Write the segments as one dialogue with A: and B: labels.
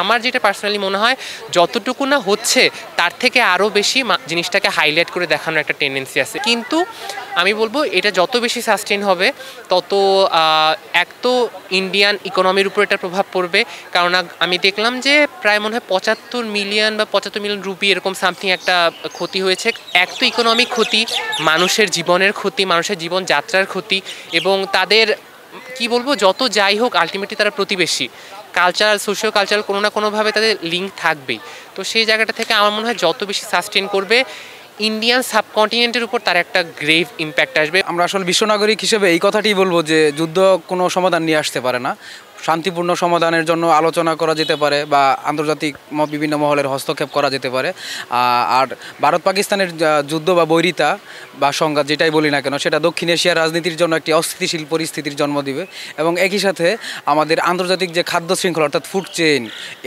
A: আমার যেটা পার্সোনালি মনে হয় যতটুকু না হচ্ছে তার থেকে আরও বেশি জিনিসটাকে হাইলাইট করে দেখানোর একটা টেন্ডেন্সি আছে। কিন্তু আমি বলবো এটা যত বেশি সাস্টেইন হবে তত এক তো ইন্ডিয়ান ইকোনমির উপর এটা প্রভাব পড়বে, কারণ আমি দেখলাম যে প্রায় মনে হয় 75 মিলিয়ন বা 75 মিলিয়ন রুপি এরকম সামথিং একটা ক্ষতি হয়েছে। এক তো ইকোনমিক ক্ষতি, মানুষের জীবনের ক্ষতি, মানুষের জীবনযাত্রার ক্ষতি, এবং তাদের কি বলবো যত যাই হোক আলটিমেটলি তারা প্রতিবেশী, কালচারাল সোশিও কালচারাল কোনো না কোনোভাবে তাদের লিঙ্ক থাকবেই। তো সেই জায়গাটা থেকে আমার মনে হয় যত বেশি সাস্টেন করবে ইন্ডিয়ান সাবকন্টিনেন্টের উপর তার একটা গ্রেভ ইম্প্যাক্ট আসবে।
B: আমরা আসলে বিশ্বনাগরিক হিসেবে এই কথাটি বলবো যে যুদ্ধ কোনো সমাধান নিয়ে আসতে পারে না। শান্তিপূর্ণ সমাধানের জন্য আলোচনা করা যেতে পারে বা আন্তর্জাতিক বিভিন্ন মহলের হস্তক্ষেপ করা যেতে পারে। আর ভারত পাকিস্তানের যুদ্ধ বা বৈরিতা বা সংঘাত যেটাই বলি না কেন, সেটা দক্ষিণ এশিয়ার রাজনীতির জন্য একটি অস্থিতিশীল পরিস্থিতির জন্ম দিবে এবং একই সাথে আমাদের আন্তর্জাতিক যে খাদ্য শৃঙ্খলা অর্থাৎ ফুড চেইন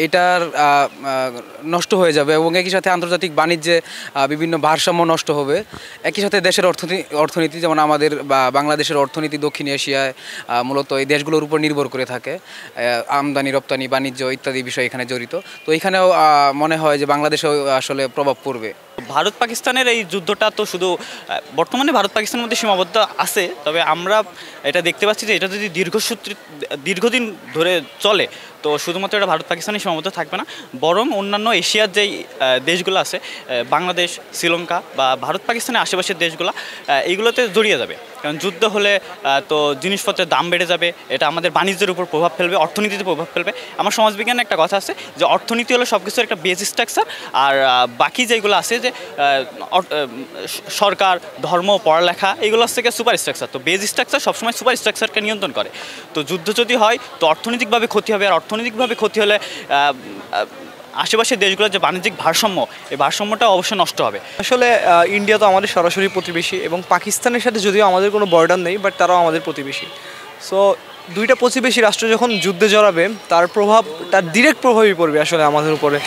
B: এটার নষ্ট হয়ে যাবে এবং একই সাথে আন্তর্জাতিক বাণিজ্যে বিভিন্ন ভারসাম্য নষ্ট হবে। একই সাথে দেশের অর্থনীতি যেমন আমাদের বা বাংলাদেশের অর্থনীতি দক্ষিণ এশিয়ায় মূলত এই দেশগুলোর উপর নির্ভর করে থাকে, আমদানি রপ্তানি বাণিজ্য ইত্যাদি বিষয় এখানে জড়িত। তো এখানেও মনে হয় যে বাংলাদেশেও আসলে প্রভাব পড়বে।
C: ভারত পাকিস্তানের এই যুদ্ধটা তো শুধু বর্তমানে ভারত পাকিস্তানের মধ্যে সীমাবদ্ধ আছে, তবে আমরা এটা দেখতে পাচ্ছি যে এটা যদি দীর্ঘদিন ধরে চলে তো শুধুমাত্র এটা ভারত পাকিস্তানের সীমাবদ্ধ থাকবে না, বরং অন্যান্য এশিয়ার যেই দেশগুলো আছে বাংলাদেশ, শ্রীলঙ্কা বা ভারত পাকিস্তানের আশেপাশের দেশগুলো এইগুলোতে জড়িয়ে যাবে। কারণ যুদ্ধ হলে তো জিনিসপত্রের দাম বেড়ে যাবে, এটা আমাদের বাণিজ্যের উপর প্রভাব ফেলবে, অর্থনীতিতে প্রভাব ফেলবে। আমার সমাজবিজ্ঞানে একটা কথা আছে যে অর্থনীতি হলো সব কিছুর একটা বেস স্ট্রাকচার, আর বাকি যেগুলো আছে যে সরকার, ধর্ম, পড়ালেখা এগুলো থেকে সুপার স্ট্রাকচার। তো বেস স্ট্রাকচার সবসময় সুপার স্ট্রাকচারকে নিয়ন্ত্রণ করে। তো যুদ্ধ যদি হয় তো অর্থনৈতিকভাবে ক্ষতি হবে, আর অর্থনৈতিকভাবে ক্ষতি হলে আশেপাশের দেশগুলোর যে বাণিজ্যিক ভারসাম্য, এই ভারসাম্যটা অবশ্যই নষ্ট হবে।
D: আসলে ইন্ডিয়া তো আমাদের সরাসরি প্রতিবেশী এবং পাকিস্তানের সাথে যদিও আমাদের কোনো বর্ডার নেই, বাট তারাও আমাদের প্রতিবেশী। সো দুইটা প্রতিবেশী রাষ্ট্র যখন যুদ্ধে জড়াবে তার ডিরেক্ট প্রভাবই পড়বে আসলে আমাদের উপরে।